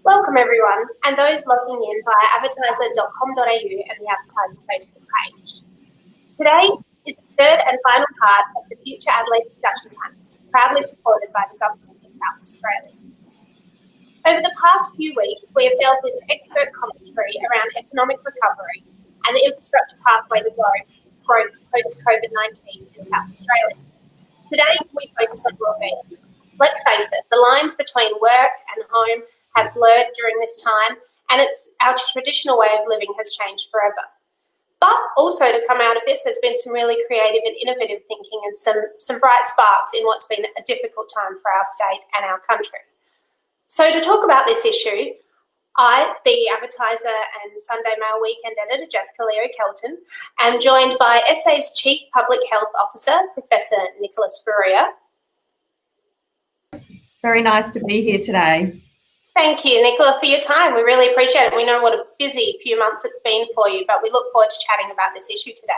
Welcome everyone, and those logging in via advertiser.com.au and the Advertiser Facebook page. Today is the third and final part of the Future Adelaide discussion panels, proudly supported by the Government of South Australia. Over the past few weeks, we have delved into expert commentary around economic recovery and the infrastructure pathway to growth post-COVID-19 in South Australia. Today, we focus on wellbeing. Let's face it, the lines between work and home have blurred during this time, and our traditional way of living has changed forever. But also to come out of this, there's been some really creative and innovative thinking and some bright sparks in what's been a difficult time for our state and our country. So to talk about this issue, I, the Advertiser and Sunday Mail Weekend Editor Jessica Leo-Kelton, am joined by SA's Chief Public Health Officer, Professor Nicola Spurrier. Very nice to be here today. Thank you, Nicola, for your time. We really appreciate it. We know what a busy few months it's been for you, but we look forward to chatting about this issue today.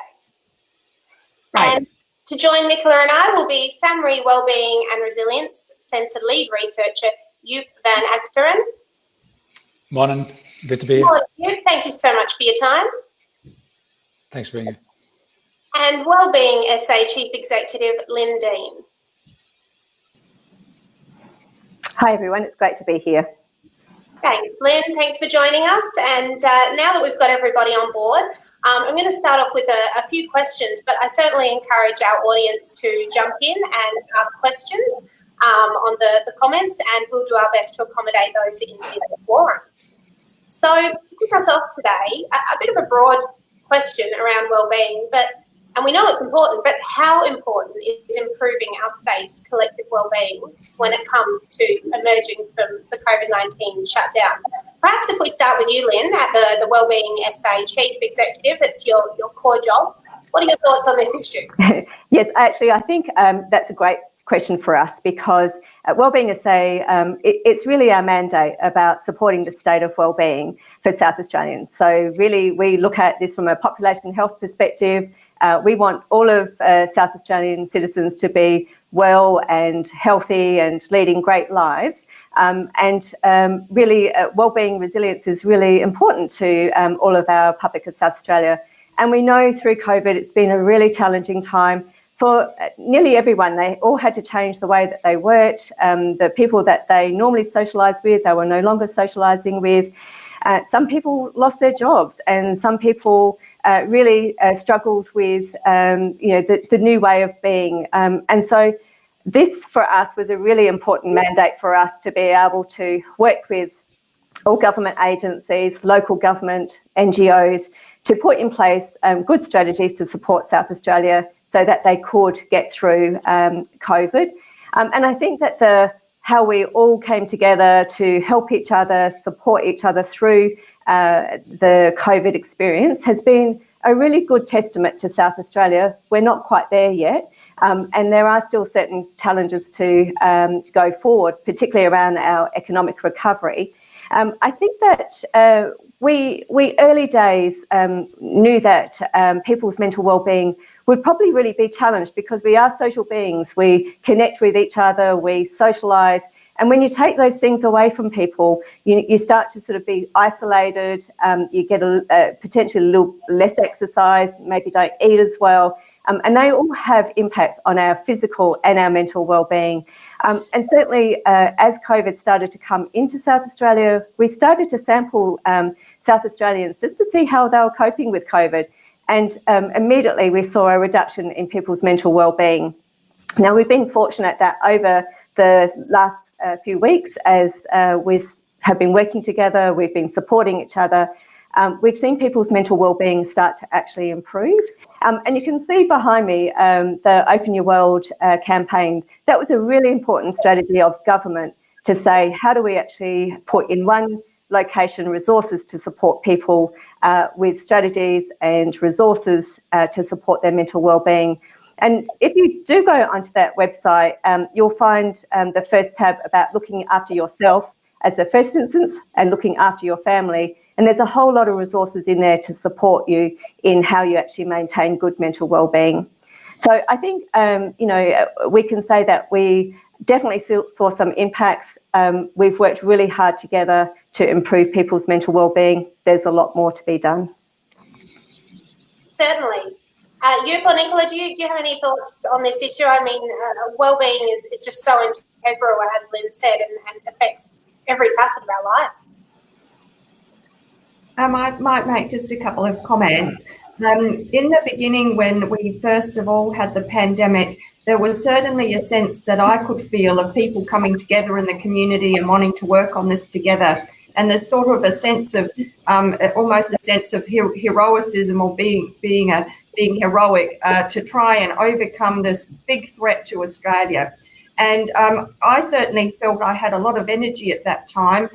Right. And to join Nicola and I will be SAHMRI Wellbeing and Resilience Centre Lead Researcher, Joep Van Agteren. Morning, good to be here. Morning, Joep. Thank you so much for your time. Thanks for being here. And Wellbeing SA Chief Executive, Lyn Dean. Hi everyone, it's great to be here. Thanks, Lyn. Thanks for joining us. And now that we've got everybody on board, I'm going to start off with a few questions, but I certainly encourage our audience to jump in and ask questions on the comments, and we'll do our best to accommodate those in the forum. So to kick us off today, a bit of a broad question around wellbeing, and we know it's important, but how important is improving our state's collective wellbeing when it comes to emerging from the COVID-19 shutdown? Perhaps if we start with you, Lyn, at the Wellbeing SA Chief Executive, it's your core job. What are your thoughts on this issue? Yes, actually, I think that's a great question for us, because at Wellbeing SA, it's really our mandate about supporting the state of wellbeing for South Australians. So really, we look at this from a population health perspective. We want all of South Australian citizens to be well and healthy and leading great lives. Really, wellbeing resilience is really important to all of our public of South Australia. And we know through COVID, it's been a really challenging time for nearly everyone. They all had to change the way that they worked. The people that they normally socialise with, they were no longer socialising with. Some people lost their jobs, and some people really struggled with the new way of being. And so this for us was a really important mandate for us to be able to work with all government agencies, local government, NGOs, to put in place good strategies to support South Australia so that they could get through COVID. And I think that how we all came together to help each other, support each other through the COVID experience has been a really good testament to South Australia. We're not quite there yet, and there are still certain challenges to go forward, particularly around our economic recovery. I think that we early days knew that people's mental wellbeing would probably really be challenged, because we are social beings. We connect with each other, we socialise, and when you take those things away from people, you start to sort of be isolated. You get potentially a little less exercise, maybe don't eat as well, and they all have impacts on our physical and our mental wellbeing. And certainly, as COVID started to come into South Australia, we started to sample South Australians just to see how they were coping with COVID. And immediately we saw a reduction in people's mental wellbeing. Now, we've been fortunate that over the last few weeks, as we have been working together, we've been supporting each other, we've seen people's mental wellbeing start to actually improve. And you can see behind me the Open Your World campaign. That was a really important strategy of government to say, how do we actually put in one location resources to support people with strategies and resources to support their mental wellbeing. And if you do go onto that website, you'll find the first tab about looking after yourself as the first instance and looking after your family. And there's a whole lot of resources in there to support you in how you actually maintain good mental wellbeing. So I think, we can say that we definitely saw some impacts. We've worked really hard together to improve people's mental wellbeing. There's a lot more to be done. Certainly. Joep or Nicola, do you have any thoughts on this issue? I mean, wellbeing is just so integral, as Lyn said, and affects every facet of our life. I might make just a couple of comments. In the beginning, when we first of all had the pandemic, there was certainly a sense that I could feel of people coming together in the community and wanting to work on this together. And there's sort of a sense of, almost a sense of heroicism or being heroic to try and overcome this big threat to Australia. And I certainly felt I had a lot of energy at that time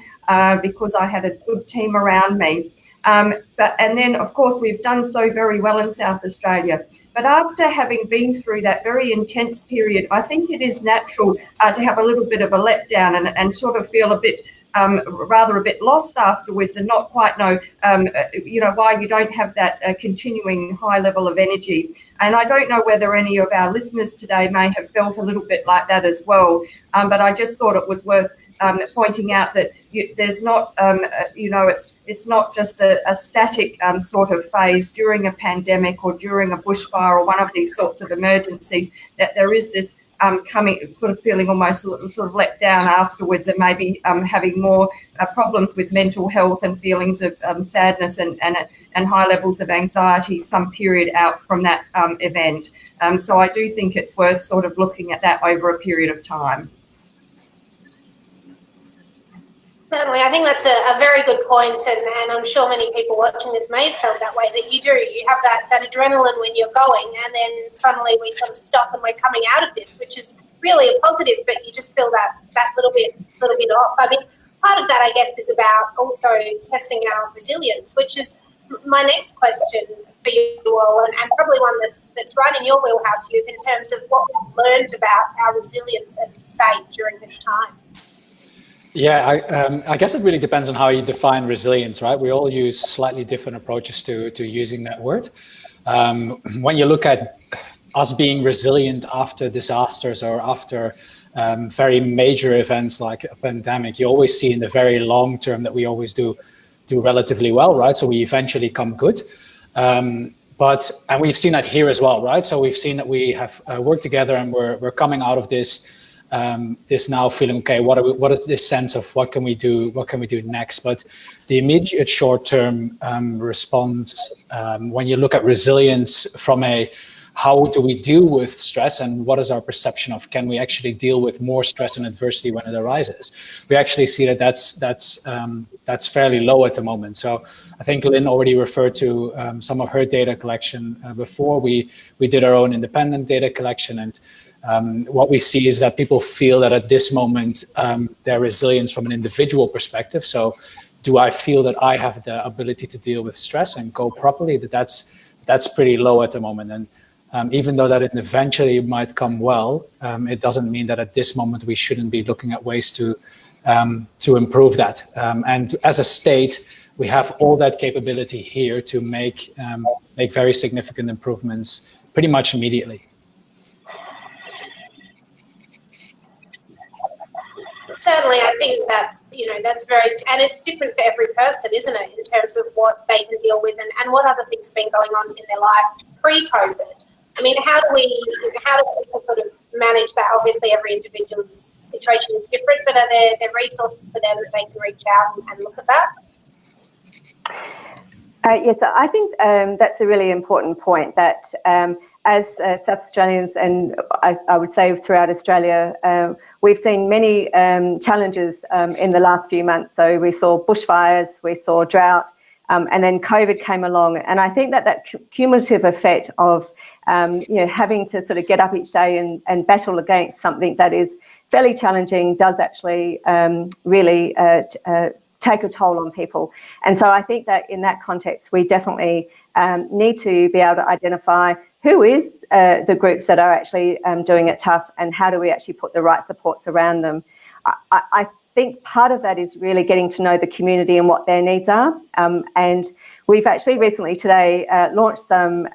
because I had a good team around me. And then, of course, we've done so very well in South Australia. But after having been through that very intense period, I think it is natural to have a little bit of a letdown and sort of feel a bit, rather a bit lost afterwards and not quite know, why you don't have that continuing high level of energy. And I don't know whether any of our listeners today may have felt a little bit like that as well. But I just thought it was worth pointing out that there's not, it's not just a static sort of phase during a pandemic or during a bushfire or one of these sorts of emergencies, that there is this sort of feeling almost sort of let down afterwards and maybe having more problems with mental health and feelings of sadness and high levels of anxiety some period out from that event. So I do think it's worth sort of looking at that over a period of time. Certainly, I think that's a very good point, and I'm sure many people watching this may have felt that way, that you have that adrenaline when you're going, and then suddenly we sort of stop and we're coming out of this, which is really a positive, but you just feel that little bit off. I mean, part of that, I guess, is about also testing our resilience, which is my next question for you all, and probably one that's right in your wheelhouse, Joep, in terms of what we've learned about our resilience as a state during this time. Yeah, I guess it really depends on how you define resilience, right? We all use slightly different approaches to using that word. When you look at us being resilient after disasters or after very major events like a pandemic, you always see in the very long term that we always do relatively well, right? So we eventually come good. And we've seen that here as well, right? So we've seen that we have worked together and we're coming out of this now feeling, okay, what is this sense of what can we do next? But the immediate short-term response, when you look at resilience from how do we deal with stress and what is our perception of can we actually deal with more stress and adversity when it arises, we actually see that that's fairly low at the moment. So I think Lyn already referred to some of her data collection before. We did our own independent data collection, and what we see is that people feel that at this moment, their resilience from an individual perspective. So do I feel that I have the ability to deal with stress and cope properly? That's pretty low at the moment. And even though that it eventually might come well, it doesn't mean that at this moment we shouldn't be looking at ways to improve that. And as a state, we have all that capability here to make very significant improvements pretty much immediately. Certainly, I think that's very, and it's different for every person, isn't it, in terms of what they can deal with and what other things have been going on in their life pre-COVID. I mean, how do people sort of manage that? Obviously, every individual's situation is different, but are there resources for them that they can reach out and look at that? Yes, I think that's a really important point, that as South Australians, and I would say throughout Australia, we've seen many challenges in the last few months. So we saw bushfires, we saw drought, and then COVID came along. And I think that cumulative effect of having to sort of get up each day and battle against something that is fairly challenging does actually really take a toll on people. And so I think that in that context, we definitely need to be able to identify who is the groups that are actually doing it tough, and how do we actually put the right supports around them. I think part of that is really getting to know the community and what their needs are. And we've actually recently today launched some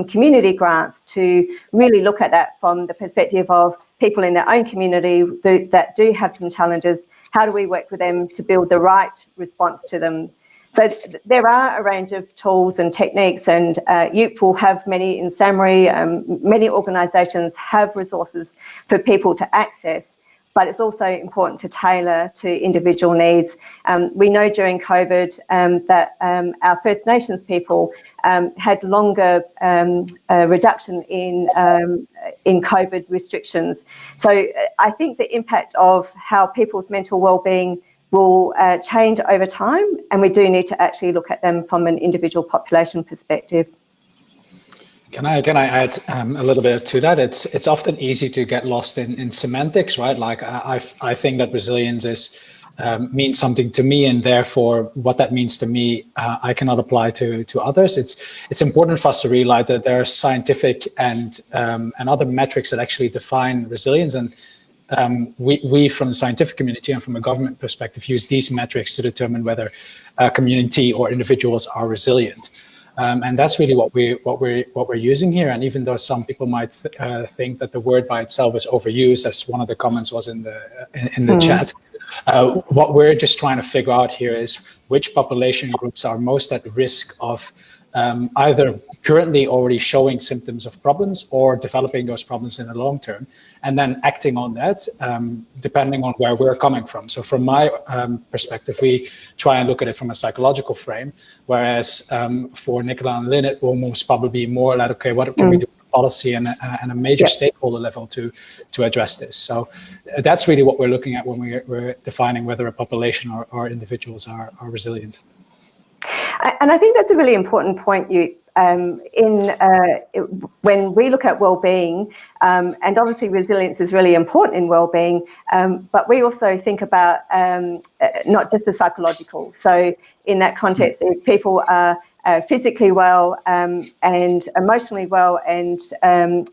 community grants to really look at that from the perspective of people in their own community that do have some challenges, how do we work with them to build the right response to them? So there are a range of tools and techniques, and Joep will have many in SAHMRI. Many organisations have resources for people to access, but it's also important to tailor to individual needs. We know during COVID that our First Nations people had longer reduction in COVID restrictions. So I think the impact of how people's mental wellbeing will change over time, and we do need to actually look at them from an individual population perspective. Can I add a little bit to that? It's often easy to get lost in semantics, right? Like I think that resilience means something to me, and therefore what that means to me, I cannot apply to others. It's important for us to realize that there are scientific and other metrics that actually define resilience, and we from the scientific community and from a government perspective use these metrics to determine whether a community or individuals are resilient. And that's really what we're using here. And even though some people might think that the word by itself is overused, as one of the comments was in the chat, what we're just trying to figure out here is which population groups are most at risk of either currently already showing symptoms of problems or developing those problems in the long term, and then acting on that depending on where we're coming from. So from my perspective, we try and look at it from a psychological frame, whereas for Nicola and Lyn, it will most probably be more like, okay, what can we do policy and a major stakeholder level to address this. So that's really what we're looking at when we're defining whether a population or individuals are resilient. And I think that's a really important point, when we look at wellbeing, and obviously resilience is really important in wellbeing, but we also think about not just the psychological. So in that context, if people are physically well and emotionally well and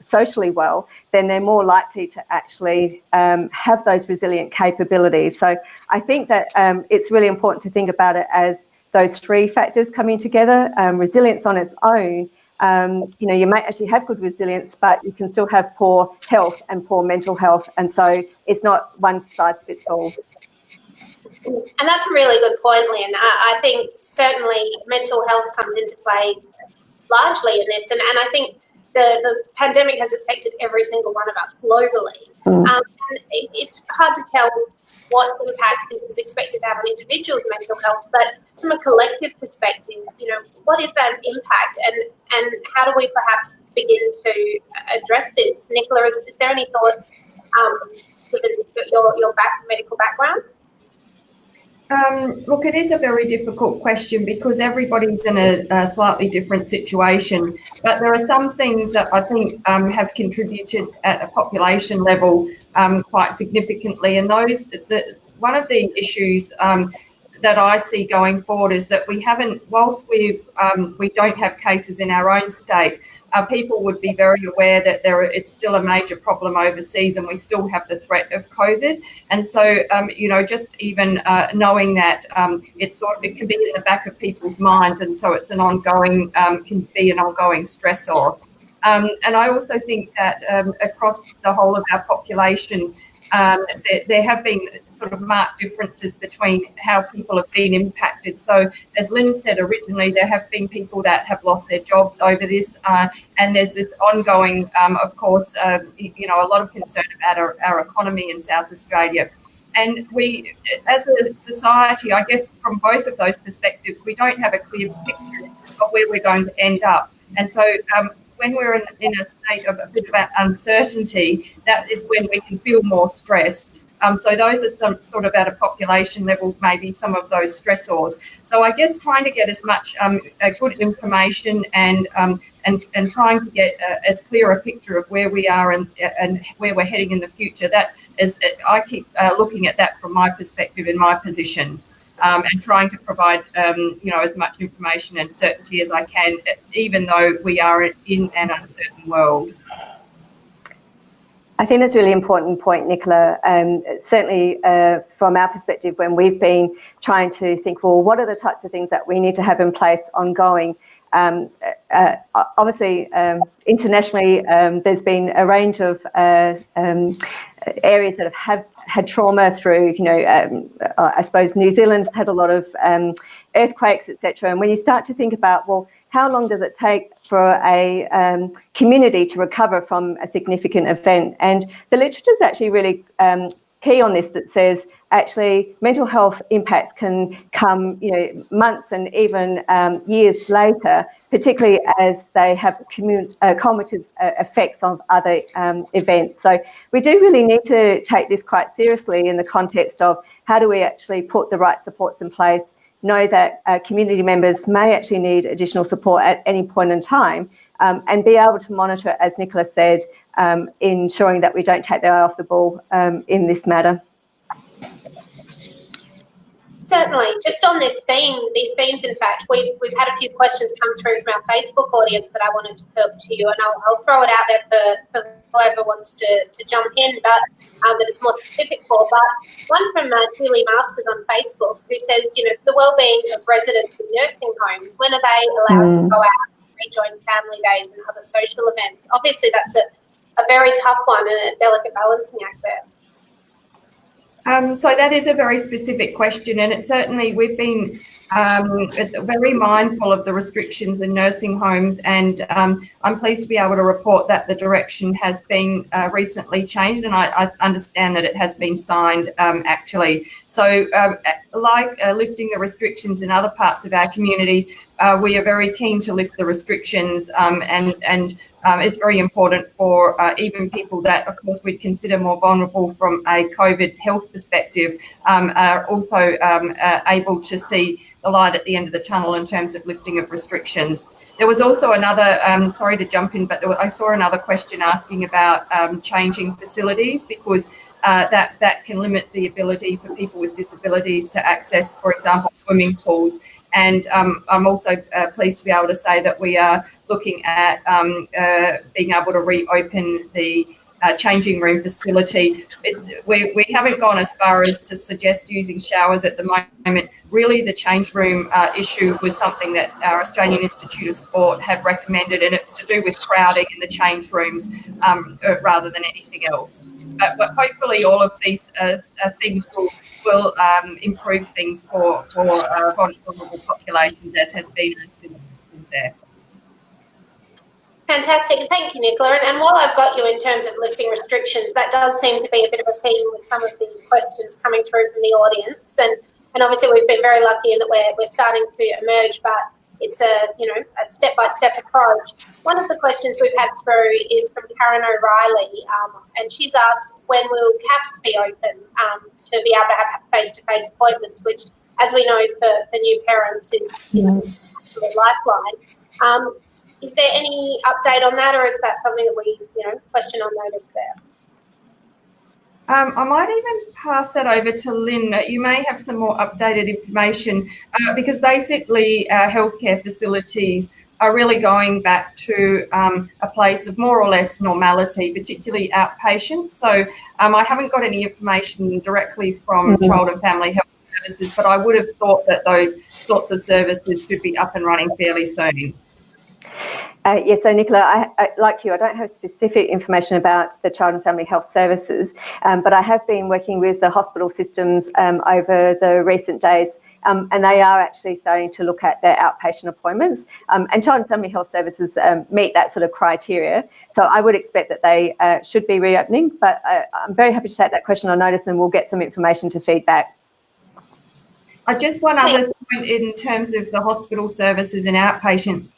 socially well, then they're more likely to actually have those resilient capabilities. So I think that it's really important to think about it as those three factors coming together. Resilience on its own, you might actually have good resilience, but you can still have poor health and poor mental health. And so it's not one size fits all. And that's a really good point, Lyn. I think certainly mental health comes into play largely in this. And I think the pandemic has affected every single one of us globally. And it's hard to tell what impact this is expected to have on individuals' mental health, but from a collective perspective, what is that impact, and how do we perhaps begin to address this? Nicola, is there any thoughts given your medical background? Look, it is a very difficult question because everybody's in a slightly different situation, but there are some things that I think have contributed at a population level quite significantly, and one of the issues that I see going forward is that we haven't, whilst we don't have cases in our own state, people would be very aware that it's still a major problem overseas, and we still have the threat of COVID. And so, just even knowing that it can be in the back of people's minds, and so it's can be an ongoing stressor. And I also think that across the whole of our population, there have been sort of marked differences between how people have been impacted. So as Lyn said originally, there have been people that have lost their jobs over this, and there's this ongoing, of course, a lot of concern about our economy in South Australia. And we, as a society, I guess from both of those perspectives, we don't have a clear picture of where we're going to end up. And so when we're in a state of a bit of uncertainty, that is when we can feel more stressed. So those are some sort of at a population level, maybe some of those stressors. So I guess trying to get as much good information and trying to get as clear a picture of where we are and where we're heading in the future. That is, I keep looking at that from my perspective in my position. And trying to provide, as much information and certainty as I can, even though we are in an uncertain world. I think that's a really important point, Nicola. Certainly from our perspective, when we've been trying to think, well, what are the types of things that we need to have in place ongoing? Obviously, internationally, there's been a range of areas that have had trauma through, I suppose New Zealand's had a lot of earthquakes, etc. And when you start to think about, well, how long does it take for a community to recover from a significant event? And the literature is actually really key on this, that says actually mental health impacts can come, months and even years later, particularly as they have cumulative effects of other events. So we do really need to take this quite seriously in the context of how do we actually put the right supports in place, know that community members may actually need additional support at any point in time, and be able to monitor, as Nicola said, ensuring that we don't take their eye off the ball in this matter. Certainly. Just on these themes, in fact, we've had a few questions come through from our Facebook audience that I wanted to put to you, and I'll throw it out there for whoever wants to jump in, but that it's more specific for. But one from Julie Masters on Facebook, who says, the wellbeing of residents in nursing homes, when are they allowed to go out and rejoin family days and other social events? Obviously, that's a very tough one and a delicate balancing act there. So that is a very specific question, and it's certainly, we've been very mindful of the restrictions in nursing homes, and I'm pleased to be able to report that the direction has been recently changed, and I understand that it has been signed actually. So like lifting the restrictions in other parts of our community, we are very keen to lift the restrictions, and it's very important for even people that, of course, we'd consider more vulnerable from a COVID health perspective, are also able to see the light at the end of the tunnel in terms of lifting of restrictions. There was also another, sorry to jump in, but I saw another question asking about changing facilities, because that can limit the ability for people with disabilities to access, for example, swimming pools. And I'm also pleased to be able to say that we are looking at being able to reopen the changing room facility. We haven't gone as far as to suggest using showers at the moment. Really, the change room issue was something that our Australian Institute of Sport had recommended, and it's to do with crowding in the change rooms rather than anything else. But hopefully all of these things will improve things for vulnerable populations, as has been asked in the questions there. Fantastic. Thank you, Nicola. And while I've got you in terms of lifting restrictions, that does seem to be a bit of a theme with some of the questions coming through from the audience. And obviously we've been very lucky in that we're starting to emerge, but it's a step-by-step approach. One of the questions we've had through is from Karen O'Reilly, and she's asked, when will CAFs be open to be able to have face-to-face appointments, which, as we know, for new parents is actually a lifeline. Is there any update on that, or is that something that we, question on notice there? I might even pass that over to Lyn. You may have some more updated information because basically our healthcare facilities are really going back to a place of more or less normality, particularly outpatients. So I haven't got any information directly from Child and Family Health Services, but I would have thought that those sorts of services should be up and running fairly soon. Yes, so Nicola, I, like you, I don't have specific information about the Child and Family Health Services, but I have been working with the hospital systems over the recent days, and they are actually starting to look at their outpatient appointments, and Child and Family Health Services meet that sort of criteria. So I would expect that they should be reopening, but I'm very happy to take that question on notice, and we'll get some information to feedback. Just one other point in terms of the hospital services and outpatients.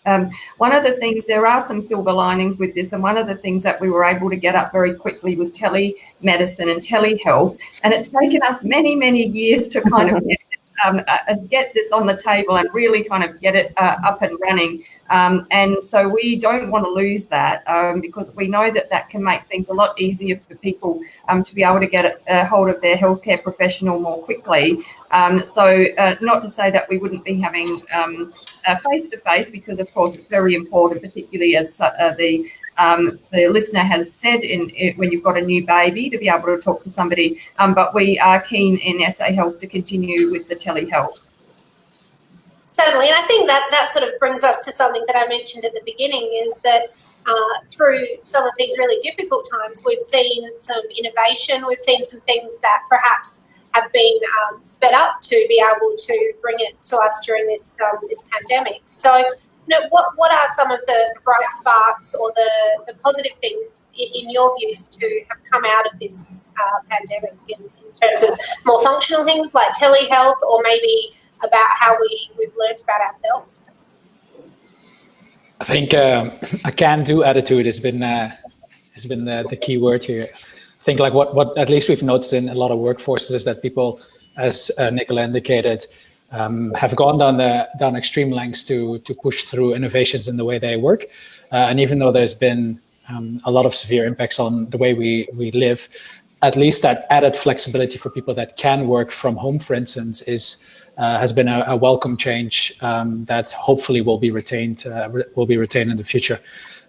One of the things, there are some silver linings with this, and one of the things that we were able to get up very quickly was telemedicine and telehealth, and it's taken us many, many years to kind of get this on the table and really kind of get it up and running. And so we don't want to lose that because we know that that can make things a lot easier for people to be able to get a hold of their healthcare professional more quickly. So not to say that we wouldn't be having face-to-face, because of course it's very important, particularly as the listener has said, when you've got a new baby, to be able to talk to somebody. But we are keen in SA Health to continue with the telehealth. Certainly, and I think that sort of brings us to something that I mentioned at the beginning, is that through some of these really difficult times, we've seen some innovation, we've seen some things that perhaps have been sped up to be able to bring it to us during this pandemic. So, what are some of the bright sparks or the positive things in your views to have come out of this pandemic in terms of more functional things like telehealth, or maybe about how we've learned about ourselves? I think a can-do attitude has been the key word here. I think like what at least we've noticed in a lot of workforces is that people, as Nicola indicated, have gone down extreme lengths to push through innovations in the way they work. And even though there's been a lot of severe impacts on the way we live, at least that added flexibility for people that can work from home, for instance, has been a welcome change that hopefully will be retained in the future.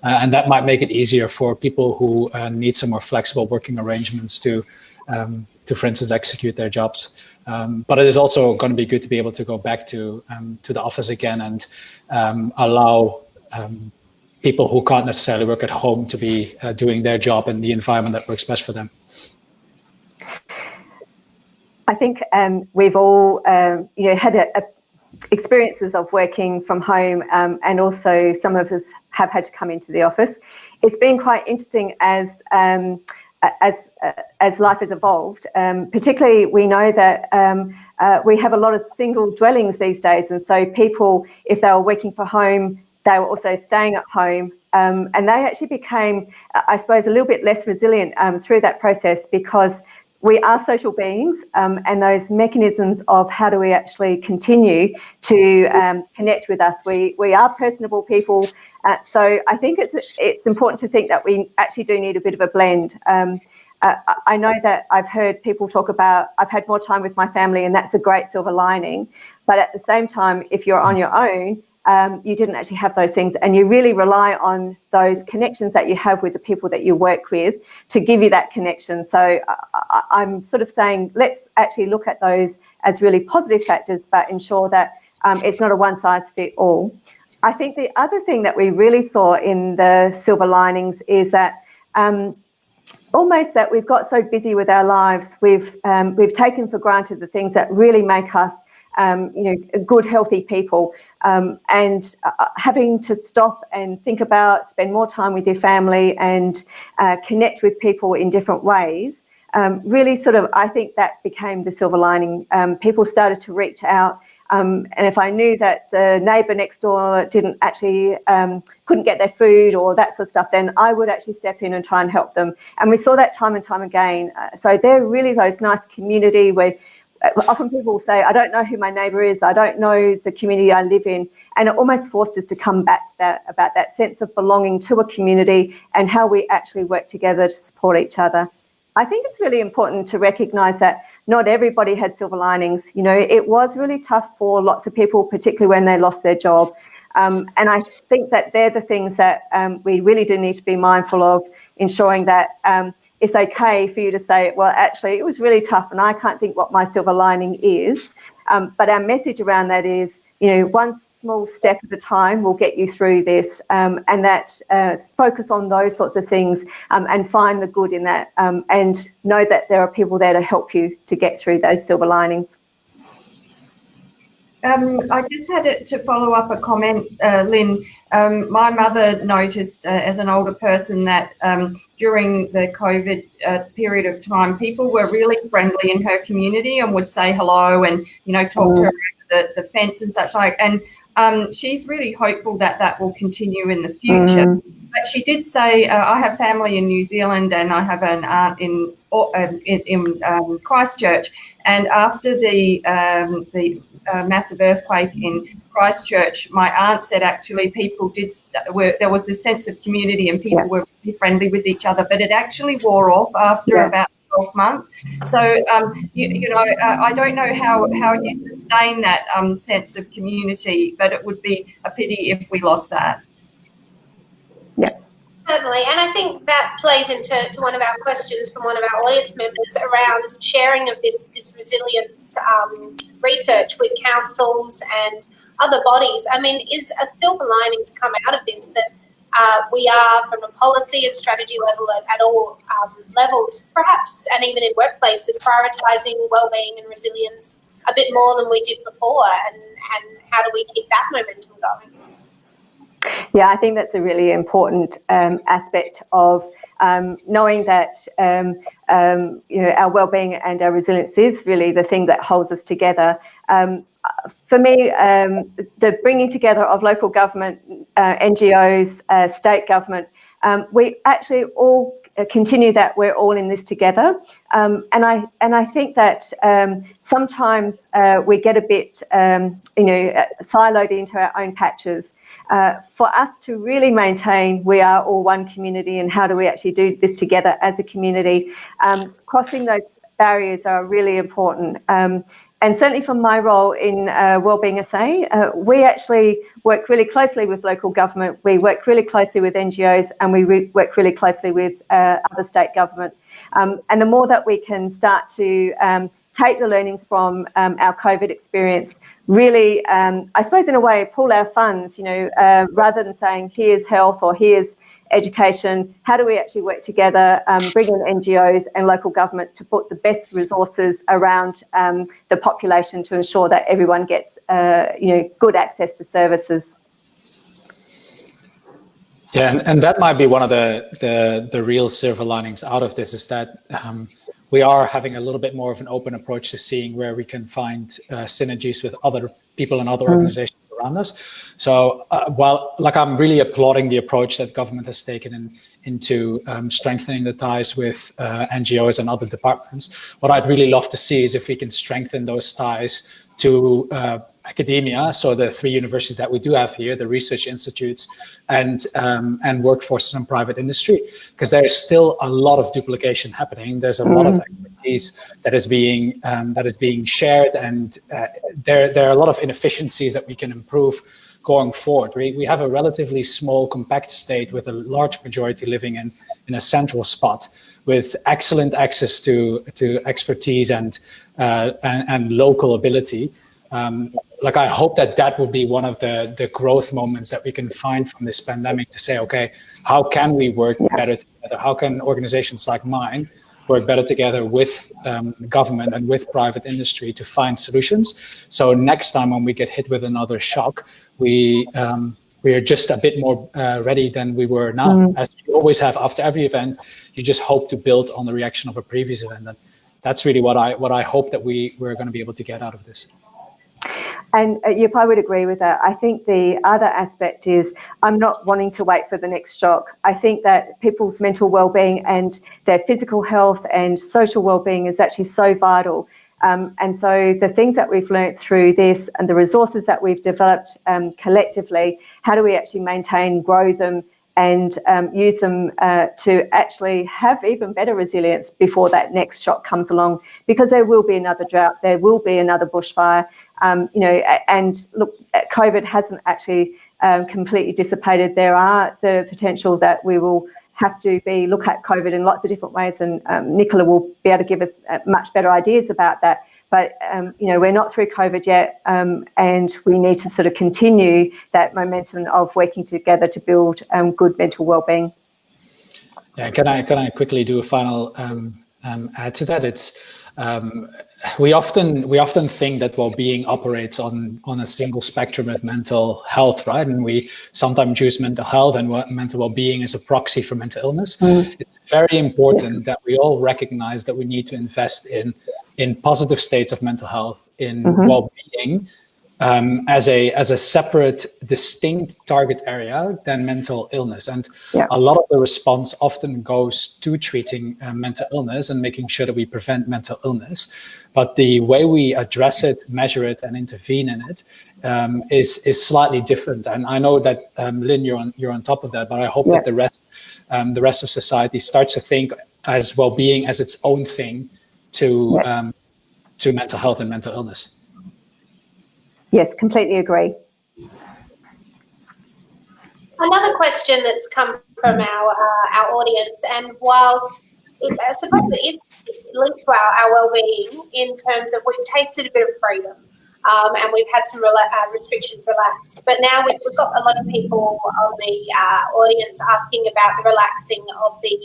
And that might make it easier for people who need some more flexible working arrangements to, for instance, execute their jobs. But it is also going to be good to be able to go back to the office again and allow people who can't necessarily work at home to be doing their job in the environment that works best for them. I think we've all had experiences of working from home, and also some of us have had to come into the office. It's been quite interesting as life has evolved. Particularly, we know that we have a lot of single dwellings these days, and so people, if they were working from home, they were also staying at home, and they actually became, I suppose, a little bit less resilient through that process, because we are social beings, and those mechanisms of how do we actually continue to connect with us. We are personable people, so I think it's important to think that we actually do need a bit of a blend. I know that I've heard people talk about, I've had more time with my family, and that's a great silver lining. But at the same time, if you're on your own, you didn't actually have those things, and you really rely on those connections that you have with the people that you work with to give you that connection. So I'm sort of saying, let's actually look at those as really positive factors, but ensure that it's not a one-size-fits-all. I think the other thing that we really saw in the silver linings is that almost that we've got so busy with our lives, we've taken for granted the things that really make us good, healthy people, and having to stop and think about, spend more time with your family and connect with people in different ways, really sort of, I think that became the silver lining. People started to reach out, and if I knew that the neighbour next door didn't actually, couldn't get their food or that sort of stuff, then I would actually step in and try and help them. And we saw that time and time again. So they're really those nice community where often people will say, I don't know who my neighbour is, I don't know the community I live in, and it almost forced us to come back to that, about that sense of belonging to a community and how we actually work together to support each other. I think it's really important to recognise that not everybody had silver linings. It was really tough for lots of people, particularly when they lost their job. And I think that they're the things that we really do need to be mindful of, ensuring that it's okay for you to say, well, actually, it was really tough and I can't think what my silver lining is. But our message around that is, one small step at a time will get you through this, and that focus on those sorts of things, and find the good in that, and know that there are people there to help you to get through those silver linings. I just had to follow up a comment, Lyn. My mother noticed as an older person that during the COVID period of time, people were really friendly in her community and would say hello and, talk to her over the fence and such like. And she's really hopeful that that will continue in the future. But she did say, I have family in New Zealand and I have an aunt in Christchurch. And after the massive earthquake in Christchurch, my aunt said actually people there was a sense of community and people were really friendly with each other, but it actually wore off after about 12 months. So, I don't know how you sustain that sense of community, but it would be a pity if we lost that. Certainly, and I think that plays into one of our questions from one of our audience members around sharing of this resilience research with councils and other bodies. I mean, is a silver lining to come out of this that we are, from a policy and strategy level at all levels, perhaps, and even in workplaces, prioritising wellbeing and resilience a bit more than we did before, and how do we keep that momentum going? Yeah, I think that's a really important aspect of knowing that our wellbeing and our resilience is really the thing that holds us together. For me, the bringing together of local government, NGOs, state government, we actually all continue that we're all in this together, and I think that sometimes we get a bit siloed into our own patches. For us to really maintain we are all one community, and how do we actually do this together as a community, crossing those barriers are really important. And certainly from my role in Wellbeing SA, we actually work really closely with local government, we work really closely with NGOs, and we work really closely with other state government. And the more that we can start to take the learnings from our COVID experience, really, I suppose in a way, pool our funds, rather than saying here's health or here's education, how do we actually work together, bring in NGOs and local government to put the best resources around the population to ensure that everyone gets good access to services. Yeah, and that might be one of the real silver linings out of this, is that we are having a little bit more of an open approach to seeing where we can find synergies with other people and other organizations around us. So while I'm really applauding the approach that government has taken into strengthening the ties with NGOs and other departments, what I'd really love to see is if we can strengthen those ties to academia, so the 3 universities that we do have here, the research institutes, and workforces and private industry, because there is still a lot of duplication happening. There's a lot of expertise that is being shared, and there are a lot of inefficiencies that we can improve going forward. We have a relatively small, compact state with a large majority living in a central spot with excellent access to expertise and local ability. I hope that will be one of the growth moments that we can find from this pandemic, to say, okay, how can we work better together? How can organizations like mine work better together with government and with private industry to find solutions? So next time when we get hit with another shock, we are just a bit more ready than we were now. As you always have after every event, you just hope to build on the reaction of a previous event. And that's really what I hope that we're going to be able to get out of this. And Joep, I would agree with that. I think the other aspect is I'm not wanting to wait for the next shock. I think that people's mental well-being and their physical health and social well-being is actually so vital. And so the things that we've learnt through this and the resources that we've developed collectively, how do we actually maintain, grow them, and use them to actually have even better resilience before that next shock comes along, because there will be another drought, there will be another bushfire, and look, COVID hasn't actually completely dissipated. There are the potential that we will have to look at COVID in lots of different ways, and Nicola will be able to give us much better ideas about that. But, we're not through COVID yet, and we need to sort of continue that momentum of working together to build good mental wellbeing. Yeah, can I quickly do a final add to that? It's we often think that well-being operates on a single spectrum of mental health, right? And we sometimes use mental health and mental well-being as a proxy for mental illness. It's very important that we all recognize that we need to invest in positive states of mental health, in well-being, as a separate, distinct target area than mental illness. And a lot of the response often goes to treating mental illness and making sure that we prevent mental illness. But the way we address it, measure it, and intervene in it is slightly different. And I know that Lyn, you're on top of that, but I hope that the rest of society starts to think as well-being as its own thing to mental health and mental illness. Yes, completely agree. Another question that's come from our audience, and whilst I suppose it is linked to our well-being in terms of we've tasted a bit of freedom. and we've had some restrictions relaxed. But now we've got a lot of people on the audience asking about the relaxing of the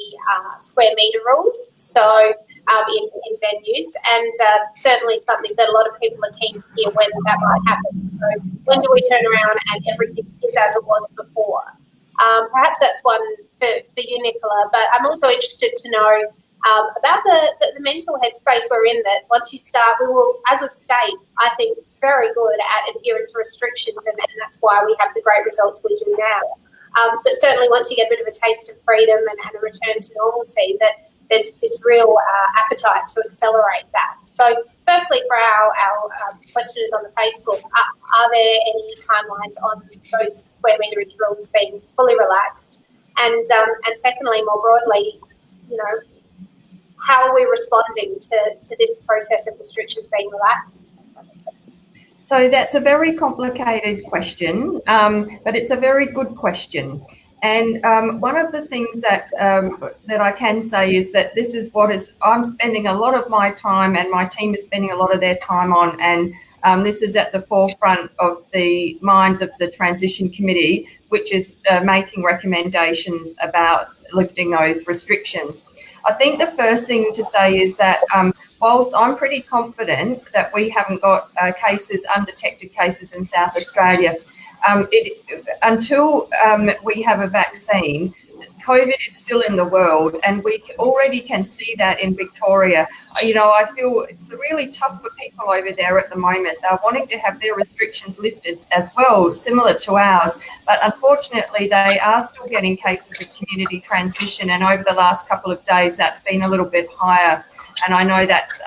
square metre rules, so in venues, and certainly something that a lot of people are keen to hear when that might happen. So when do we turn around and everything is as it was before? Perhaps that's one for you, Nicola, but I'm also interested to know about the mental headspace we're in, that once you start, we will, as a state, I think, very good at adhering to restrictions, and that's why we have the great results we do now. But certainly once you get a bit of a taste of freedom and a return to normalcy, that there's this real appetite to accelerate that. So firstly, for our questioners on the Facebook, are there any timelines on those square meterage rules being fully relaxed? And secondly, more broadly, you know, how are we responding to this process of restrictions being relaxed? So that's a very complicated question, but it's a very good question. And one of the things that I can say is that this is I'm spending a lot of my time, and my team is spending a lot of their time on, and this is at the forefront of the minds of the Transition Committee, which is making recommendations about lifting those restrictions. I think the first thing to say is that whilst I'm pretty confident that we haven't got undetected cases in South Australia, until we have a vaccine, COVID is still in the world, and we already can see that in Victoria. You know, I feel it's really tough for people over there at the moment. They're wanting to have their restrictions lifted as well, similar to ours, but unfortunately they are still getting cases of community transmission, and over the last couple of days that's been a little bit higher, and I know that's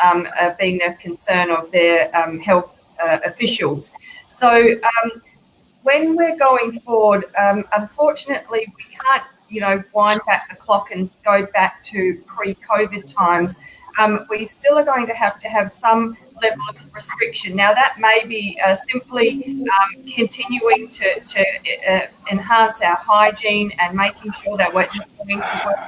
been a concern of their health officials. So when we're going forward, unfortunately we can't, you know, wind back the clock and go back to pre-COVID times. We still are going to have some level of restriction. Now that may be simply continuing to enhance our hygiene and making sure that we're not going to work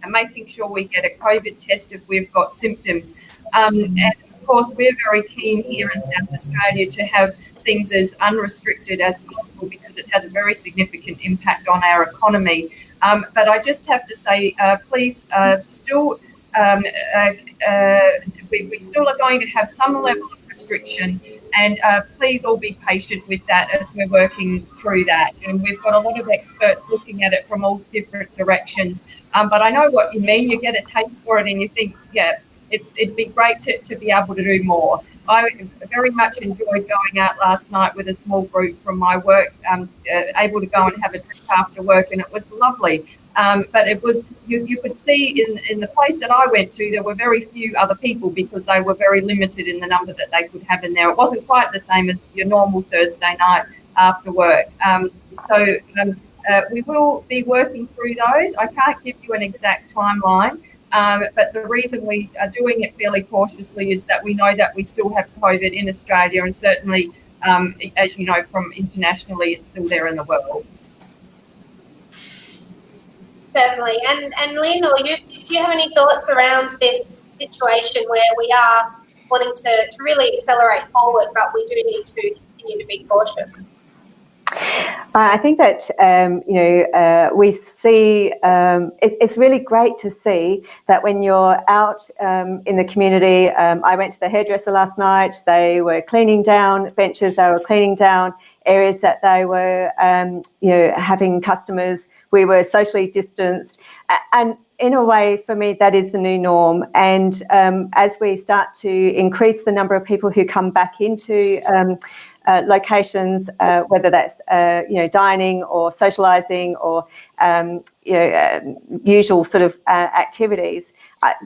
and making sure we get a COVID test if we've got symptoms. And of course, we're very keen here in South Australia to have things as unrestricted as possible because it has a very significant impact on our economy. But I just have to say, please still, we still are going to have some level of restriction, and please all be patient with that as we're working through that. And we've got a lot of experts looking at it from all different directions. But I know what you mean. You get a taste for it and you think, yeah, it'd be great to be able to do more. I very much enjoyed going out last night with a small group from my work, able to go and have a drink after work, and it was lovely. But it was, you could see in the place that I went to, there were very few other people because they were very limited in the number that they could have in there. It wasn't quite the same as your normal Thursday night after work. We will be working through those. I can't give you an exact timeline. But the reason we are doing it fairly cautiously is that we know that we still have COVID in Australia, and certainly, as you know, from internationally, it's still there in the world. Certainly. And Lyn, do you have any thoughts around this situation where we are wanting to really accelerate forward, but we do need to continue to be cautious? I think that, we see, it's really great to see that when you're out in the community. I went to the hairdresser last night. They were cleaning down benches. They were cleaning down areas that they were, having customers. We were socially distanced. And in a way, for me, that is the new norm. And as we start to increase the number of people who come back into locations, whether that's dining or socialising or usual sort of activities,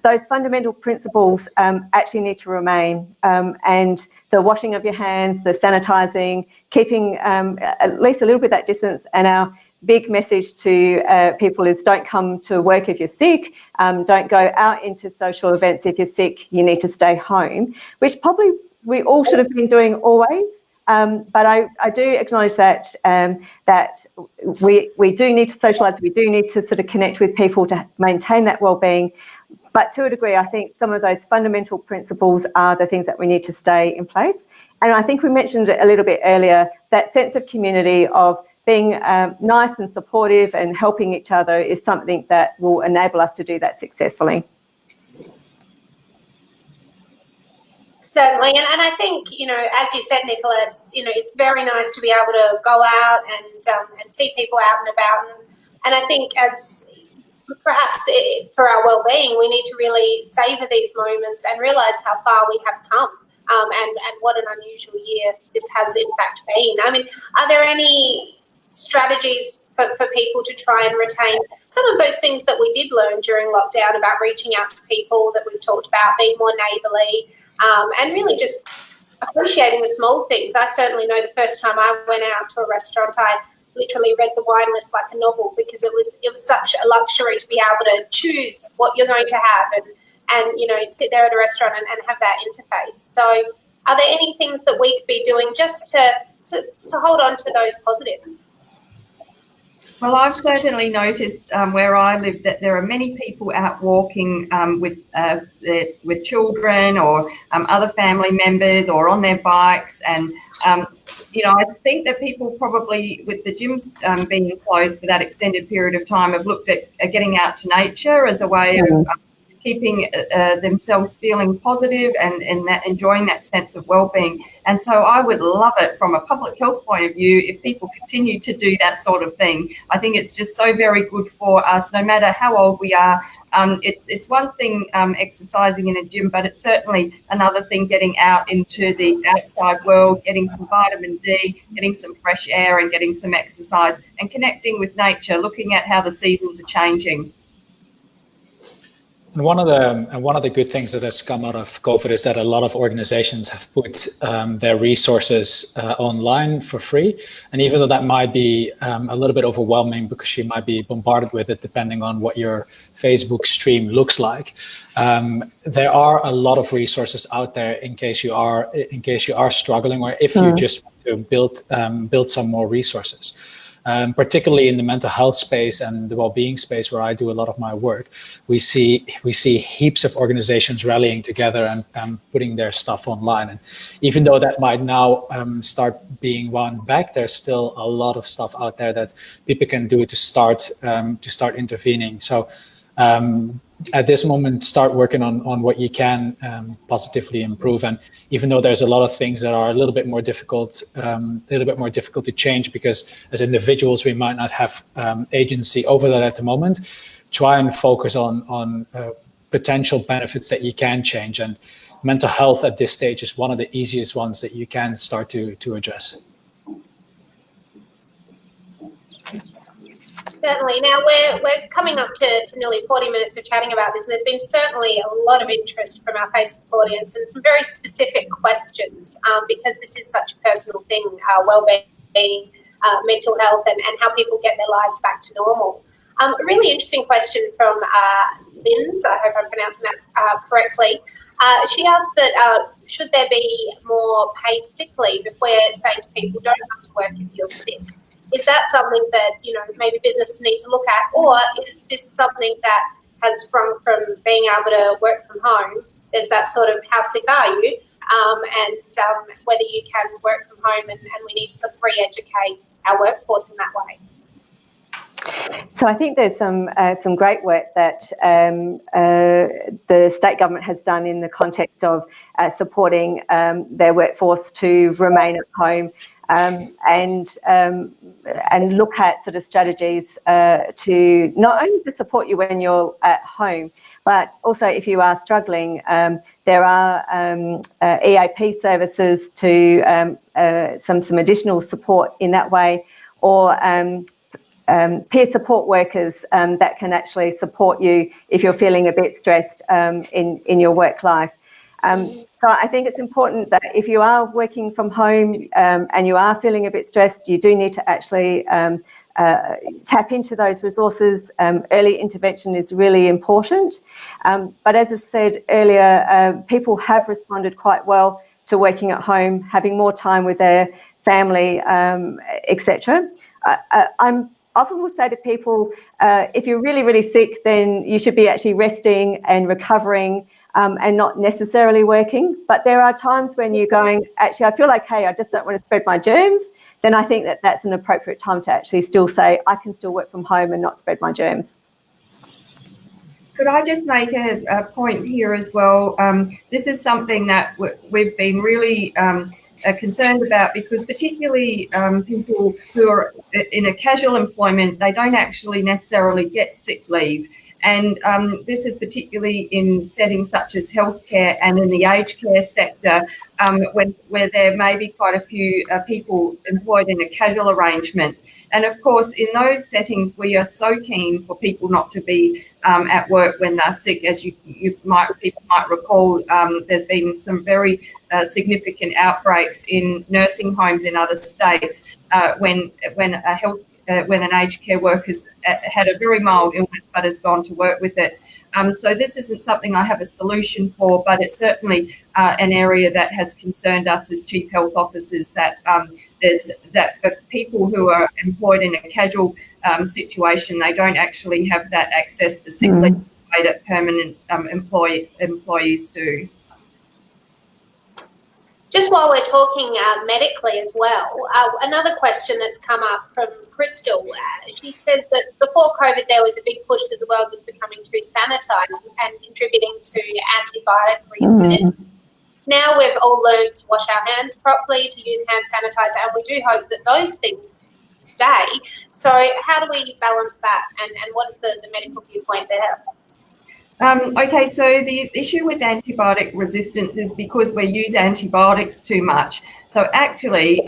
those fundamental principles actually need to remain. And the washing of your hands, the sanitising, keeping at least a little bit of that distance. And our big message to people is don't come to work if you're sick, don't go out into social events if you're sick, you need to stay home, which probably we all should have been doing always. But I do acknowledge that that we do need to socialise, we do need to sort of connect with people to maintain that well-being. But to a degree, I think some of those fundamental principles are the things that we need to stay in place. And I think we mentioned it a little bit earlier, that sense of community, of being nice and supportive and helping each other, is something that will enable us to do that successfully. Certainly, and I think, as you said, Nicola, it's very nice to be able to go out and see people out and about, and I think as perhaps for our well-being, we need to really savour these moments and realise how far we have come, and what an unusual year this has in fact been. I mean, are there any strategies for people to try and retain some of those things that we did learn during lockdown about reaching out to people that we've talked about, being more neighbourly, and really just appreciating the small things? I certainly know the first time I went out to a restaurant, I literally read the wine list like a novel, because it was such a luxury to be able to choose what you're going to have and sit there at a restaurant and have that interface. So are there any things that we could be doing just to hold on to those positives? Well, I've certainly noticed where I live that there are many people out walking with children or other family members, or on their bikes. And, I think that people probably, with the gyms being closed for that extended period of time, have looked at getting out to nature as a way of keeping themselves feeling positive and enjoying that sense of well-being. And so I would love it from a public health point of view if people continue to do that sort of thing. I think it's just so very good for us, no matter how old we are. It's one thing exercising in a gym, but it's certainly another thing getting out into the outside world, getting some vitamin D, getting some fresh air and getting some exercise and connecting with nature, looking at how the seasons are changing. And one of the good things that has come out of COVID is that a lot of organizations have put their resources online for free. And even though that might be a little bit overwhelming because you might be bombarded with it depending on what your Facebook stream looks like, there are a lot of resources out there in case you are struggling, or if you just want to build some more resources. Particularly in the mental health space and the well-being space where I do a lot of my work, we see heaps of organizations rallying together and putting their stuff online. And even though that might now start being wound back, there's still a lot of stuff out there that people can do to start intervening. So at this moment, start working on what you can positively improve. And even though there's a lot of things that are a little bit more difficult to change, because as individuals we might not have agency over that at the moment, try and focus on potential benefits that you can change. And mental health at this stage is one of the easiest ones that you can start to address. Certainly. Now we're coming up to nearly 40 minutes of chatting about this, and there's been certainly a lot of interest from our Facebook audience and some very specific questions, because this is such a personal thing, well-being, mental health, and how people get their lives back to normal. A really interesting question from Lyn, I hope I'm pronouncing that correctly. She asked that should there be more paid sick leave if we're saying to people don't come to work if you're sick? Is that something that, maybe businesses need to look at, or is this something that has sprung from being able to work from home? There's that sort of how sick are you, and whether you can work from home, and we need to sort of re-educate our workforce in that way. So I think there's some great work that the state government has done in the context of supporting their workforce to remain at home. And look at sort of strategies to not only to support you when you're at home, but also if you are struggling, there are EAP services to some additional support in that way, or peer support workers that can actually support you if you're feeling a bit stressed in your work life. So I think it's important that if you are working from home and you are feeling a bit stressed, you do need to actually tap into those resources. Early intervention is really important. But as I said earlier, people have responded quite well to working at home, having more time with their family, etc. I'm often will say to people, if you're really, really sick, then you should be actually resting and recovering. and not necessarily working. But there are times when you're going, actually, I feel okay, I just don't want to spread my germs. Then I think that that's an appropriate time to actually still say, I can still work from home and not spread my germs. Could I just make a point here as well? This is something that we've been really concerned about, because particularly people who are in a casual employment, they don't actually necessarily get sick leave. And this is particularly in settings such as healthcare and in the aged care sector, where there may be quite a few people employed in a casual arrangement. And of course, in those settings, we are so keen for people not to be at work when they're sick. As people might recall, there's been some very significant outbreaks in nursing homes in other states when an aged care worker's had a very mild illness but has gone to work with it. So this isn't something I have a solution for, but it's certainly an area that has concerned us as Chief Health Officers, that for people who are employed in a casual situation, they don't actually have that access to sick leave the way that permanent employees do. Just while we're talking medically as well, another question that's come up from Crystal, she says that before COVID there was a big push that the world was becoming too sanitised and contributing to antibiotic resistance. Now we've all learned to wash our hands properly, to use hand sanitizer, and we do hope that those things stay. So how do we balance that, and what is the medical viewpoint there? Okay, so the issue with antibiotic resistance is because we use antibiotics too much. So actually,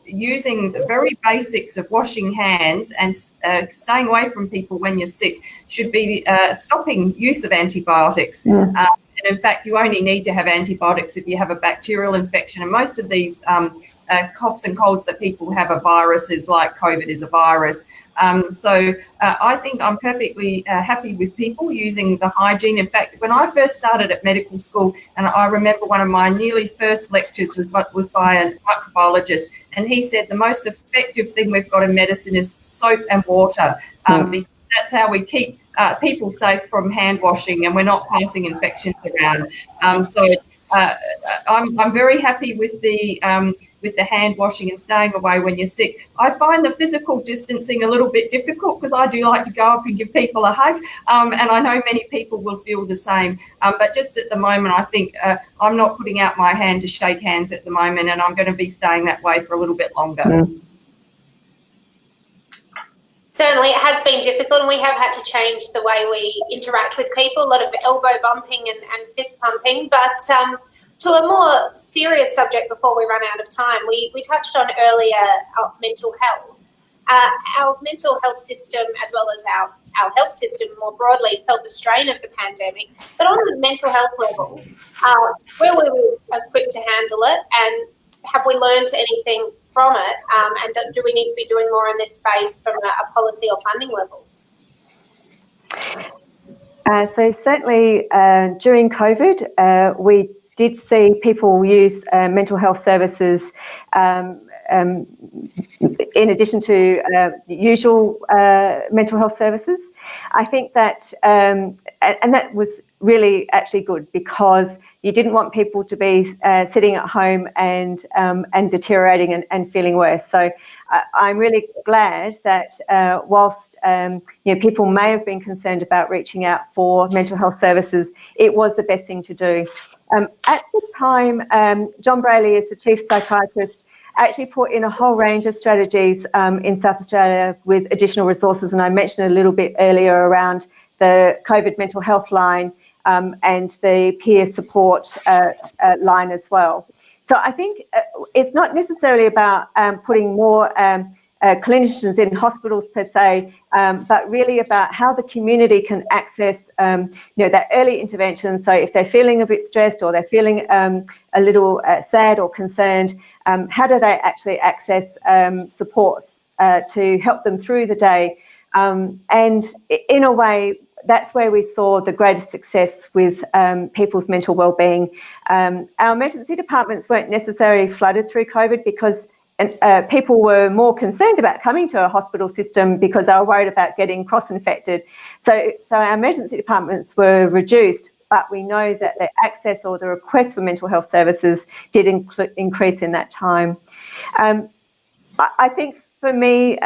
using the very basics of washing hands and staying away from people when you're sick should be stopping use of antibiotics. And in fact, you only need to have antibiotics if you have a bacterial infection. And most of these coughs and colds that people have are viruses, like COVID is a virus. So I think I'm perfectly happy with people using the hygiene. In fact, when I first started at medical school, and I remember one of my nearly first lectures was by a microbiologist, and he said the most effective thing we've got in medicine is soap and water. Because that's how we keep people safe from hand washing, and we're not passing infections around. I'm very happy with the hand washing and staying away when you're sick. I find the physical distancing a little bit difficult, because I do like to go up and give people a hug, and I know many people will feel the same. But just at the moment, I think I'm not putting out my hand to shake hands at the moment, and I'm going to be staying that way for a little bit longer. Certainly, it has been difficult, and we have had to change the way we interact with people, a lot of elbow bumping and fist pumping. But to a more serious subject before we run out of time, we touched on earlier mental health. Our mental health system, as well as our health system more broadly, felt the strain of the pandemic. But on the mental health level, where were we equipped to handle it, and have we learned anything from it, and do we need to be doing more in this space from a policy or funding level? So certainly during COVID, we did see people use mental health services in addition to usual mental health services. I think that, and that was really actually good, because you didn't want people to be sitting at home and deteriorating and feeling worse. So I'm really glad that whilst people may have been concerned about reaching out for mental health services, it was the best thing to do. At the time, John Brayley, as the Chief Psychiatrist, actually put in a whole range of strategies in South Australia with additional resources, and I mentioned a little bit earlier around the COVID mental health line and the peer support line as well. So I think it's not necessarily about putting more clinicians in hospitals per se, but really about how the community can access that early intervention. So if they're feeling a bit stressed, or they're feeling a little sad or concerned, how do they actually access supports to help them through the day? And in a way, that's where we saw the greatest success with people's mental wellbeing. Our emergency departments weren't necessarily flooded through COVID, because people were more concerned about coming to a hospital system because they were worried about getting cross-infected. So our emergency departments were reduced. but we know that the access or the request for mental health services did increase in that time. I think for me,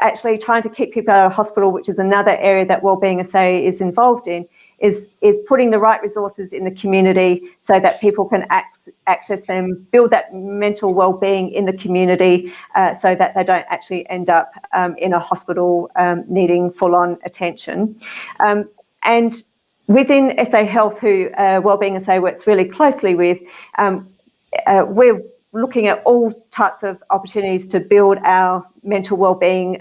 actually trying to keep people out of hospital, which is another area that Wellbeing SA is involved in, is putting the right resources in the community so that people can access them, build that mental wellbeing in the community, so that they don't actually end up in a hospital needing full-on attention. And within SA Health, who Wellbeing SA works really closely with, we're looking at all types of opportunities to build our mental wellbeing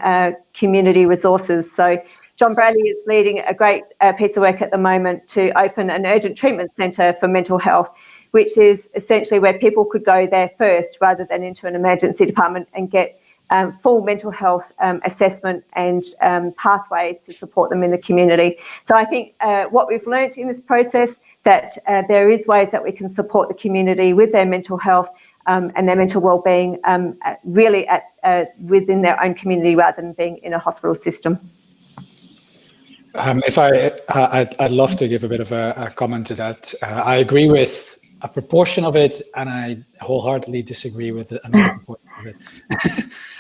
community resources. So John Bradley is leading a great piece of work at the moment to open an urgent treatment centre for mental health, which is essentially where people could go there first rather than into an emergency department and get full mental health assessment and pathways to support them in the community. So I think what we've learnt in this process, that there is ways that we can support the community with their mental health and their mental wellbeing really within their own community rather than being in a hospital system. I'd love to give a bit of a comment to that. I agree with a proportion of it, and I wholeheartedly disagree with another proportion of it.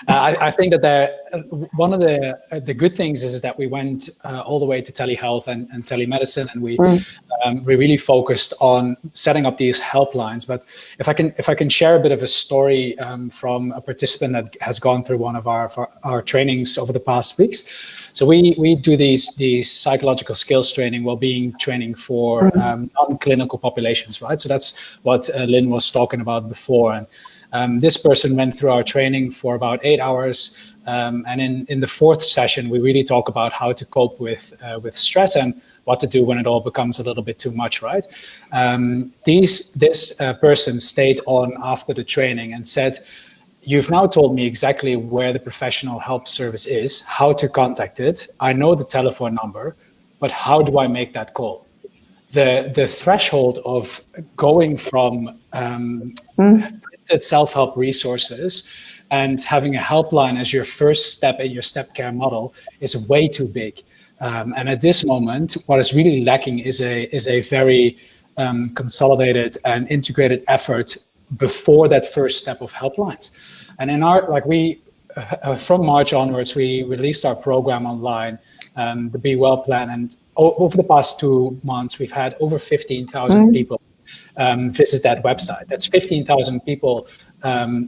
I think that one of the good things is that we went all the way to telehealth and telemedicine, and we really focused on setting up these helplines. But if I can share a bit of a story from a participant that has gone through one of our trainings over the past weeks. So we do these psychological skills training, well-being training for non-clinical populations, right? So that's what Lyn was talking about before. And this person went through our training for about 8 hours. And in the fourth session, we really talk about how to cope with stress and what to do when it all becomes a little bit too much, right? This person stayed on after the training and said, "You've now told me exactly where the professional help service is, how to contact it. I know the telephone number, but how do I make that call?" The threshold of going from printed self-help resources and having a helpline as your first step in your step care model is way too big. And at this moment, what is really lacking is a very consolidated and integrated effort before that first step of helplines. And in our, from March onwards, we released our program online, the Be Well plan. And over the past 2 months, we've had over 15,000 people visit that website. That's 15,000 people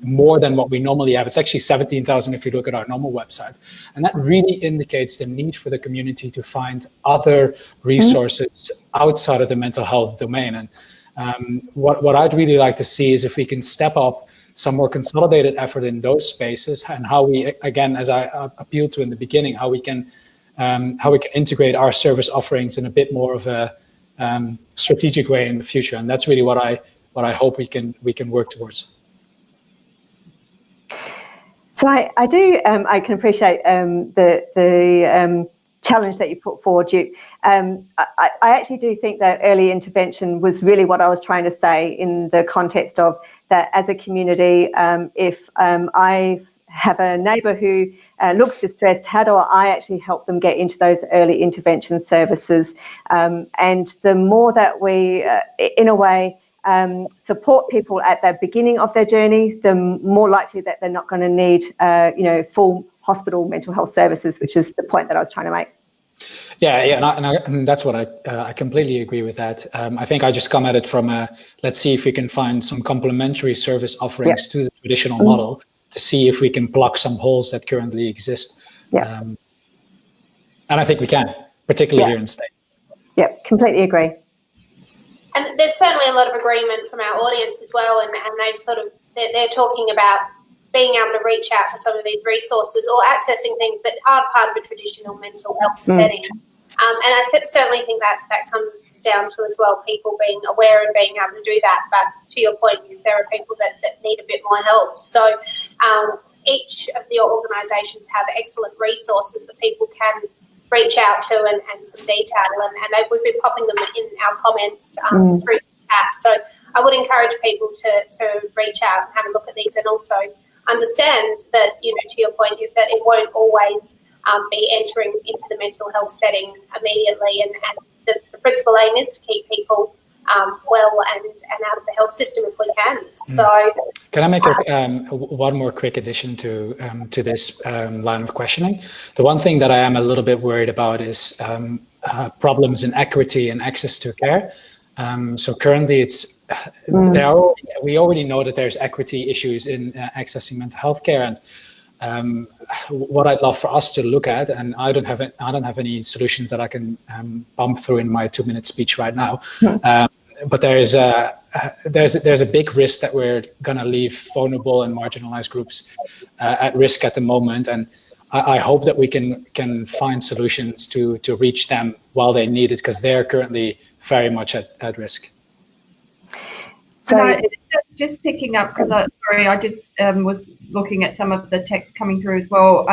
more than what we normally have. It's actually 17,000 if you look at our normal website. And that really indicates the need for the community to find other resources outside of the mental health domain. And what I'd really like to see is if we can step up some more consolidated effort in those spaces, and how we, again, as I appealed to in the beginning, how we can integrate our service offerings in a bit more of a strategic way in the future. And that's really what I hope we can work towards. So I can appreciate the challenge that you put forward, Joep. I actually do think that early intervention was really what I was trying to say, in the context of that as a community, if I have a neighbour who looks distressed, how do I actually help them get into those early intervention services? And the more that we, in a way, support people at the beginning of their journey, the more likely that they're not going to need, full hospital mental health services, which is the point that I was trying to make. Yeah, and that's what I completely agree with that. I think I just come at it from let's see if we can find some complementary service offerings to the traditional model to see if we can plug some holes that currently exist. And I think we can, particularly here in the States. Yeah, completely agree. And there's certainly a lot of agreement from our audience as well, and they're talking about being able to reach out to some of these resources or accessing things that aren't part of a traditional mental health setting. And I certainly think that comes down to as well people being aware and being able to do that. But to your point, there are people that need a bit more help. So each of the organisations have excellent resources that people can reach out to and some detail. And we've been popping them in our comments through the chat. So I would encourage people to reach out and have a look at these, and also understand that, to your point, that it won't always be entering into the mental health setting immediately, and the principal aim is to keep people well and out of the health system if we can. So, can I make one more quick addition to this line of questioning? The one thing that I am a little bit worried about is problems in equity and access to care. So currently, we already know that there's equity issues in accessing mental health care, and what I'd love for us to look at, and I don't have any solutions that I can bump through in my 2-minute speech right now. But there's a big risk that we're going to leave vulnerable and marginalized groups at risk at the moment, and I hope that we can find solutions to reach them while they need it, because they're currently very much at risk. So just picking up, because I was looking at some of the text coming through as well.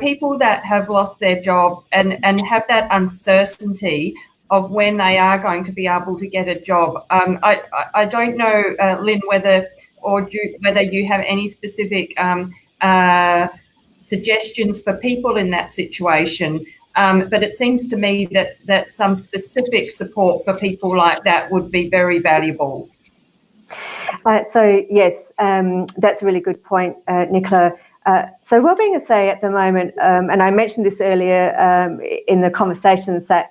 People that have lost their jobs and have that uncertainty of when they are going to be able to get a job. I don't know, Lyn, whether you have any specific suggestions for people in that situation. But it seems to me that some specific support for people like that would be very valuable. So yes, that's a really good point, Nicola. So Wellbeing SA at the moment, and I mentioned this earlier in the conversations, that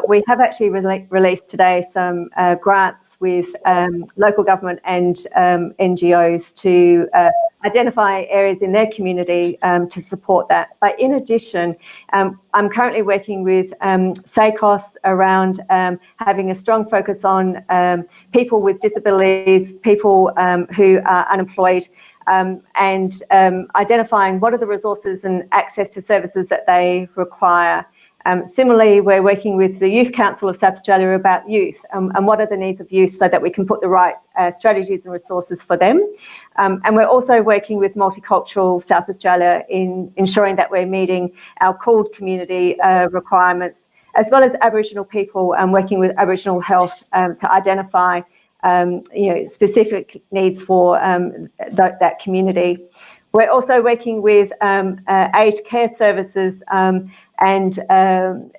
we have actually released today some grants with local government and NGOs to identify areas in their community to support that. But in addition, I'm currently working with SACOS around having a strong focus on people with disabilities, people who are unemployed, and identifying what are the resources and access to services that they require. Similarly, we're working with the Youth Council of South Australia about youth and what are the needs of youth so that we can put the right strategies and resources for them. And we're also working with Multicultural South Australia in ensuring that we're meeting our called community requirements, as well as Aboriginal people and working with Aboriginal Health to identify specific needs for that community. We're also working with aged care services and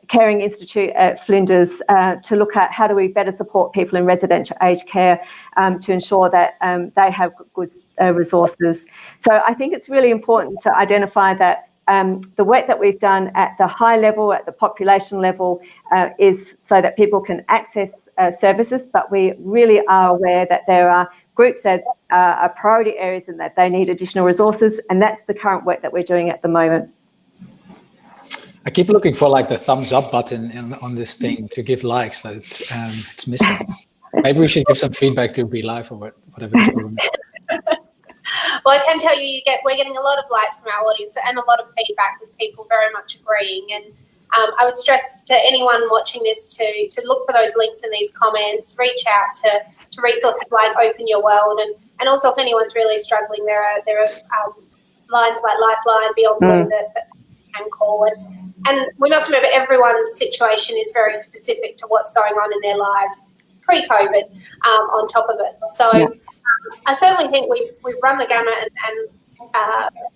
Caring Institute at Flinders to look at how do we better support people in residential aged care to ensure that they have good resources. So I think it's really important to identify that the work that we've done at the high level, at the population level, is so that people can access services, but we really are aware that there are groups that are priority areas and that they need additional resources, and that's the current work that we're doing at the moment. I keep looking for like the thumbs up button on this thing to give likes, but it's missing. Maybe we should give some feedback to Be Live or whatever the problem is. Well, I can tell you, we're getting a lot of likes from our audience and a lot of feedback with people very much agreeing. And I would stress to anyone watching this to look for those links in these comments, reach out to resources like Open Your World, and also if anyone's really struggling, there are lines like Lifeline, Beyond Blue that you can call. And we must remember everyone's situation is very specific to what's going on in their lives pre-COVID on top of it. So I certainly think we've run the gamut and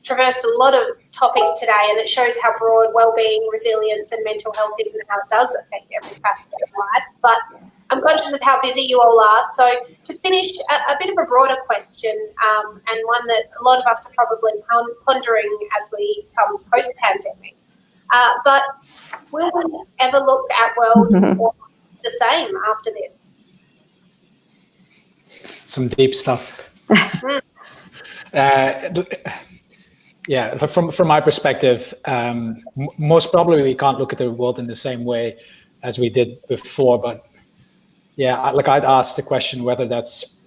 traversed a lot of topics today, and it shows how broad wellbeing, resilience and mental health is and how it does affect every facet of life. But I'm conscious of how busy you all are. So to finish, a bit of a broader question, and one that a lot of us are probably pondering as we come post-pandemic. But will we ever look at world the same after this? Some deep stuff. Yeah, from my perspective, most probably we can't look at the world in the same way as we did before. But yeah, like I'd ask the question whether that's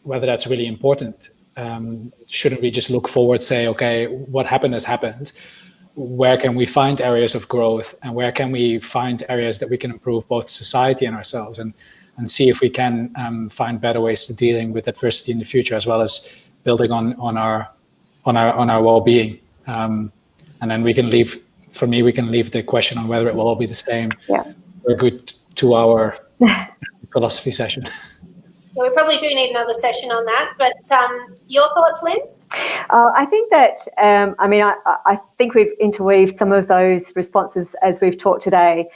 really important. Shouldn't we just look forward, say, okay, what happened has happened. Where can we find areas of growth, and where can we find areas that we can improve both society and ourselves, and see if we can find better ways to dealing with adversity in the future, as well as building on our well-being. And then we can leave the question on whether it will all be the same. Yeah. For a good 2-hour philosophy session. Well, we probably do need another session on that, but your thoughts, Lyn? I think that, I think we've interweaved some of those responses as we've talked today.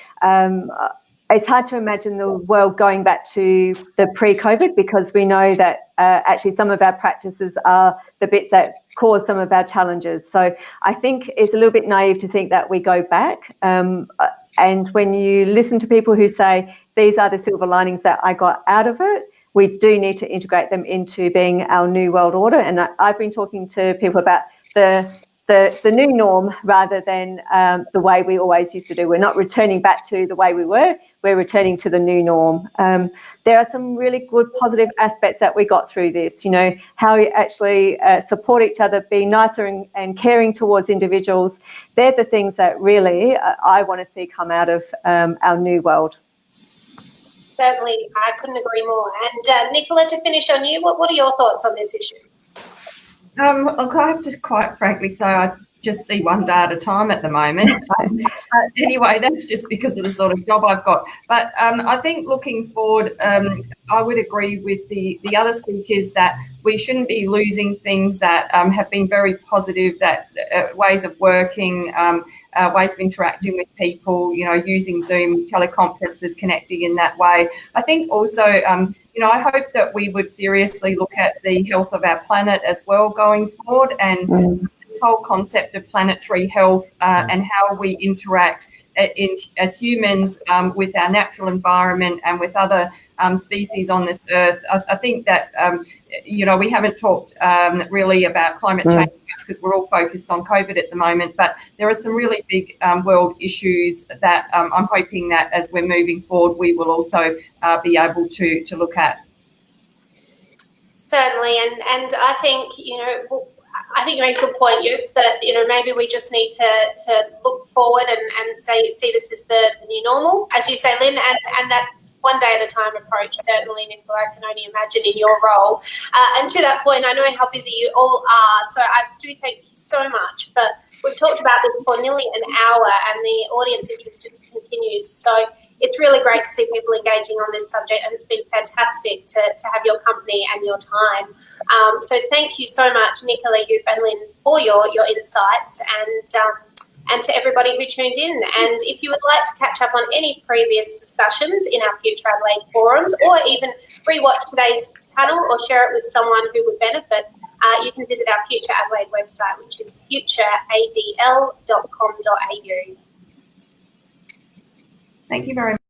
it's hard to imagine the world going back to the pre-COVID, because we know that actually some of our practices are the bits that cause some of our challenges. So I think it's a little bit naive to think that we go back. And when you listen to people who say, these are the silver linings that I got out of it, we do need to integrate them into being our new world order. And I've been talking to people about the new norm rather than the way we always used to do. We're not returning back to the way we were, we're returning to the new norm. There are some really good positive aspects that we got through this, you know, how we actually support each other, be nicer and caring towards individuals. They're the things that really I want to see come out of our new world. Certainly, I couldn't agree more. And Nicola, to finish on you, what are your thoughts on this issue? Look, I have to quite frankly say I just see one day at a time at the moment. Anyway, that's just because of the sort of job I've got. But I think looking forward, I would agree with the other speakers that we shouldn't be losing things that have been very positive, that ways of working, ways of interacting with people, you know, using Zoom, teleconferences, connecting in that way. I think also, you know, I hope that we would seriously look at the health of our planet as well going forward, and this whole concept of planetary health and how we interact as humans with our natural environment and with other species on this earth. I think that, you know, we haven't talked really about climate change because we're all focused on COVID at the moment, but there are some really big world issues that I'm hoping that as we're moving forward, we will also be able to look at. Certainly, and I think, you know, I think you make a good point, Joep, that, you know, maybe we just need to look forward and see this as the new normal, as you say, Lyn, and that one day at a time approach. Certainly, Nicola, I can only imagine in your role. And to that point, I know how busy you all are, so I do thank you so much. But we've talked about this for nearly an hour, and the audience interest just continues. So it's really great to see people engaging on this subject, and it's been fantastic to have your company and your time. So thank you so much, Nicola, Joep and Lyn, for your insights, and to everybody who tuned in. And if you would like to catch up on any previous discussions in our Future Adelaide forums, or even rewatch today's panel or share it with someone who would benefit, you can visit our Future Adelaide website, which is futureadl.com.au. Thank you very much.